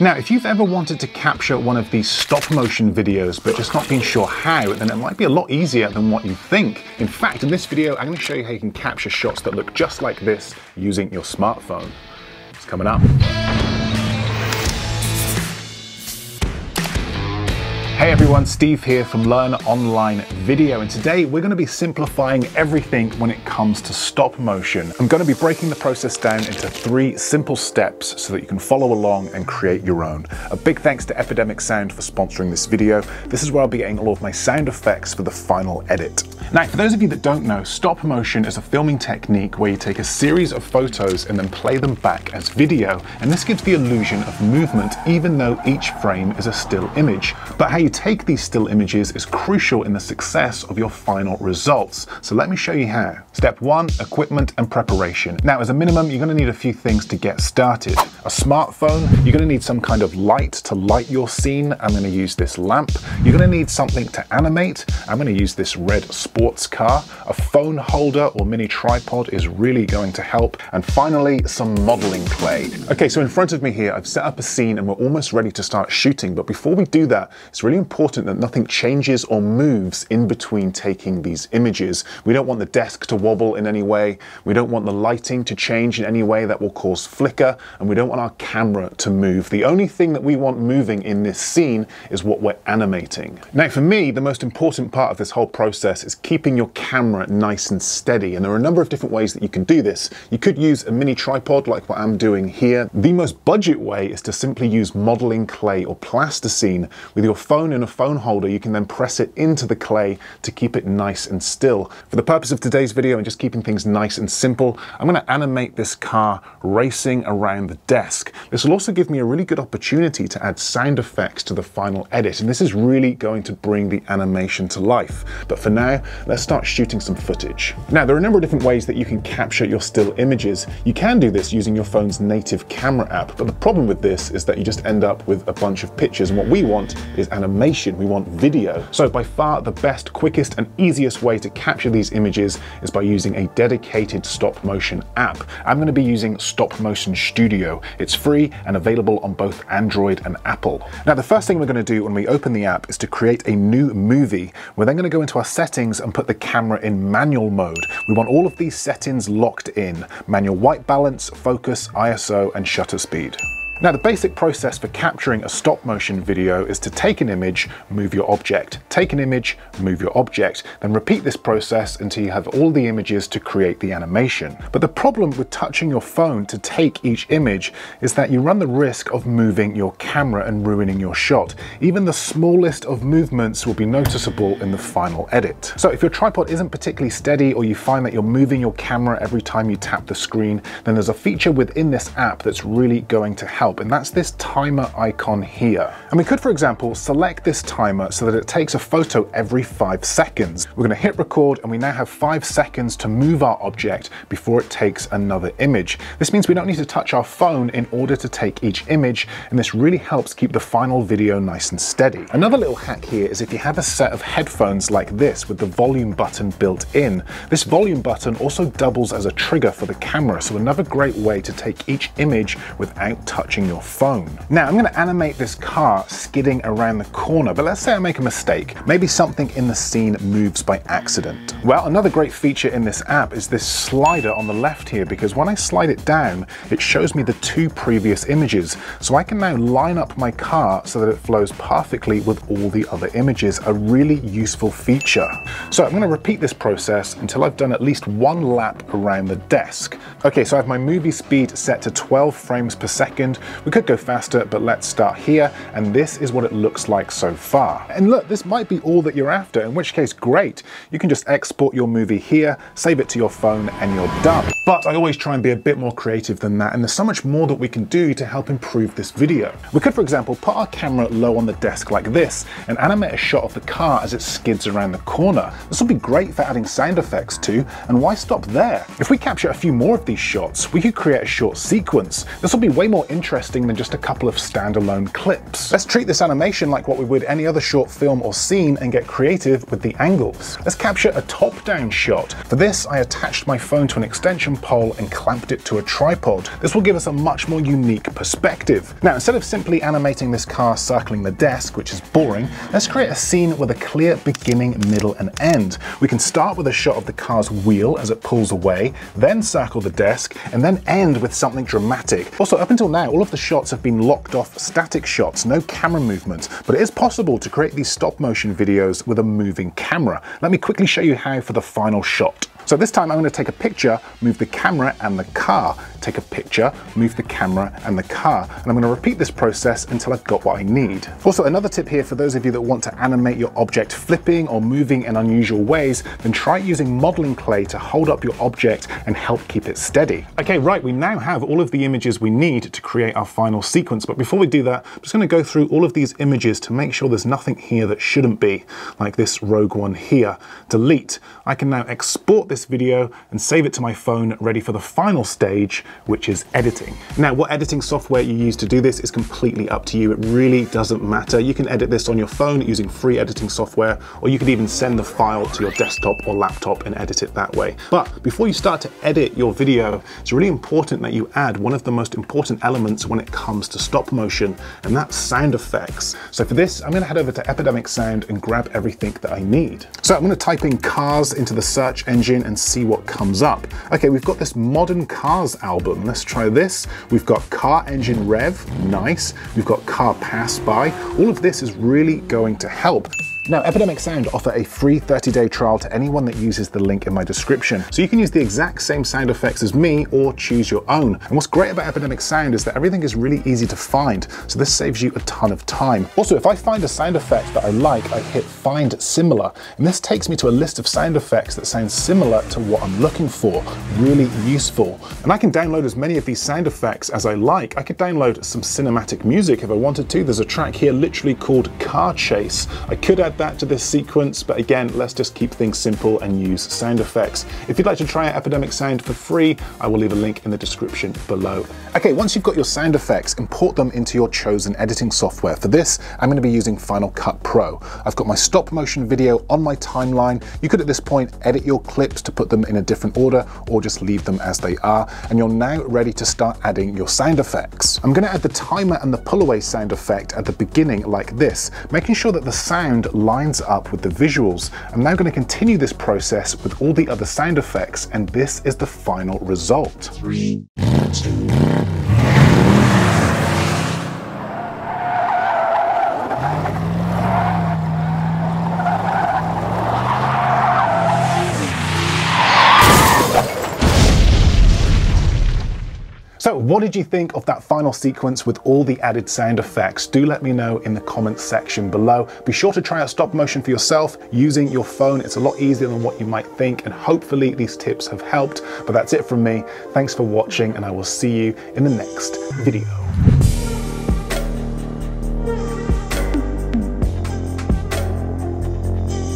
Now, if you've ever wanted to capture one of these stop motion videos but just not been sure how, then it might be a lot easier than what you think. In fact, in this video, I'm going to show you how you can capture shots that look just like this using your smartphone. It's coming up. Hey everyone, Steve here from Learn Online Video, and today we're going to be simplifying everything when it comes to stop motion. I'm going to be breaking the process down into 3 simple steps so that you can follow along and create your own. A big thanks to Epidemic Sound for sponsoring this video. This is where I'll be getting all of my sound effects for the final edit. Now, for those of you that don't know, stop motion is a filming technique where you take a series of photos and then play them back as video, and this gives the illusion of movement even though each frame is a still image. But how you take these still images is crucial in the success of your final results. So let me show you how. Step 1, equipment and preparation. Now, as a minimum, you're going to need a few things to get started. A smartphone, you're going to need some kind of light to light your scene. I'm going to use this lamp. You're going to need something to animate. I'm going to use this red sports car. A phone holder or mini tripod is really going to help. And finally, some modeling clay. Okay, so in front of me here, I've set up a scene and we're almost ready to start shooting. But before we do that, it's really important that nothing changes or moves in between taking these images. We don't want the desk to wobble in any way. We don't want the lighting to change in any way that will cause flicker. And we don't want our camera to move. The only thing that we want moving in this scene is what we're animating. Now, for me, the most important part of this whole process is keeping your camera nice and steady. And there are a number of different ways that you can do this. You could use a mini tripod like what I'm doing here. The most budget way is to simply use modeling clay or plasticine. With your phone in a phone holder, you can then press it into the clay to keep it nice and still. For the purpose of today's video and just keeping things nice and simple, I'm going to animate this car racing around the desk. This will also give me a really good opportunity to add sound effects to the final edit, and this is really going to bring the animation to life. But for now, let's start shooting some footage. Now, there are a number of different ways that you can capture your still images. You can do this using your phone's native camera app, but the problem with this is that you just end up with a bunch of pictures, and what we want is animation. We want video. So by far the best, quickest and easiest way to capture these images is by using a dedicated stop motion app. I'm going to be using Stop Motion Studio. It's free and available on both Android and Apple. Now, the first thing we're going to do when we open the app is to create a new movie. We're then going to go into our settings and put the camera in manual mode. We want all of these settings locked in: manual white balance, focus, ISO, and shutter speed. Now, the basic process for capturing a stop motion video is to take an image, move your object, take an image, move your object, then repeat this process until you have all the images to create the animation. But the problem with touching your phone to take each image is that you run the risk of moving your camera and ruining your shot. Even the smallest of movements will be noticeable in the final edit. So if your tripod isn't particularly steady, or you find that you're moving your camera every time you tap the screen, then there's a feature within this app that's really going to help. And that's this timer icon here. And we could, for example, select this timer so that it takes a photo every 5 seconds. We're going to hit record, and we now have 5 seconds to move our object before it takes another image. This means we don't need to touch our phone in order to take each image, and this really helps keep the final video nice and steady. Another little hack here is if you have a set of headphones like this with the volume button built in. This volume button also doubles as a trigger for the camera, so another great way to take each image without touching your phone. Now, I'm going to animate this car skidding around the corner, but let's say I make a mistake. Maybe something in the scene moves by accident. Well, another great feature in this app is this slider on the left here, because when I slide it down, it shows me the 2 previous images. So I can now line up my car so that it flows perfectly with all the other images, a really useful feature. So I'm going to repeat this process until I've done at least 1 lap around the desk. Okay, so I have my movie speed set to 12 frames per second. We could go faster, but let's start here, and this is what it looks like so far. And look, this might be all that you're after, in which case, great. You can just export your movie here, save it to your phone, and you're done. But I always try and be a bit more creative than that, and there's so much more that we can do to help improve this video. We could, for example, put our camera low on the desk like this, and animate a shot of the car as it skids around the corner. This will be great for adding sound effects too, and why stop there? If we capture a few more of these shots, we could create a short sequence. This will be way more interesting interesting than just a couple of standalone clips. Let's treat this animation like what we would any other short film or scene and get creative with the angles. Let's capture a top-down shot. For this, I attached my phone to an extension pole and clamped it to a tripod. This will give us a much more unique perspective. Now, instead of simply animating this car circling the desk, which is boring, let's create a scene with a clear beginning, middle, and end. We can start with a shot of the car's wheel as it pulls away, then circle the desk, and then end with something dramatic. Also, up until now, all of the shots have been locked off static shots, no camera movement, but it is possible to create these stop motion videos with a moving camera. Let me quickly show you how for the final shot. So this time I'm going to take a picture, move the camera and the car, take a picture, move the camera and the car, and I'm going to repeat this process until I've got what I need. Also, another tip here for those of you that want to animate your object flipping or moving in unusual ways, then try using modeling clay to hold up your object and help keep it steady. Okay, right, we now have all of the images we need to create our final sequence, but before we do that, I'm just going to go through all of these images to make sure there's nothing here that shouldn't be, like this rogue one here. Delete. I can now export this video and save it to my phone, ready for the final stage, which is editing. Now, what editing software you use to do this is completely up to you. It really doesn't matter. You can edit this on your phone using free editing software, or you could even send the file to your desktop or laptop and edit it that way. But before you start to edit your video, it's really important that you add one of the most important elements when it comes to stop motion, and that's sound effects. So for this, I'm going to head over to Epidemic Sound and grab everything that I need. So I'm going to type in cars into the search engine and see what comes up. Okay, we've got this modern cars album. Let's try this. We've got car engine rev, nice. We've got car pass by. All of this is really going to help. Now, Epidemic Sound offer a free 30-day trial to anyone that uses the link in my description. So you can use the exact same sound effects as me or choose your own. And what's great about Epidemic Sound is that everything is really easy to find. So this saves you a ton of time. Also, if I find a sound effect that I like, I hit Find Similar. And this takes me to a list of sound effects that sound similar to what I'm looking for. Really useful. And I can download as many of these sound effects as I like. I could download some cinematic music if I wanted to. There's a track here literally called Car Chase. I could add that to this sequence, but again, let's just keep things simple and use sound effects. If you'd like to try out Epidemic Sound for free, I will leave a link in the description below. Okay, once you've got your sound effects, import them into your chosen editing software. For this, I'm going to be using Final Cut Pro. I've got my stop motion video on my timeline. You could at this point edit your clips to put them in a different order or just leave them as they are, and you're now ready to start adding your sound effects. I'm going to add the timer and the pull away sound effect at the beginning like this, making sure that the sound lines up with the visuals. I'm now going to continue this process with all the other sound effects, and this is the final result. 3, 2, So what did you think of that final sequence with all the added sound effects? Do let me know in the comments section below. Be sure to try out stop motion for yourself using your phone. It's a lot easier than what you might think, and hopefully these tips have helped. But that's it from me. Thanks for watching, and I will see you in the next video.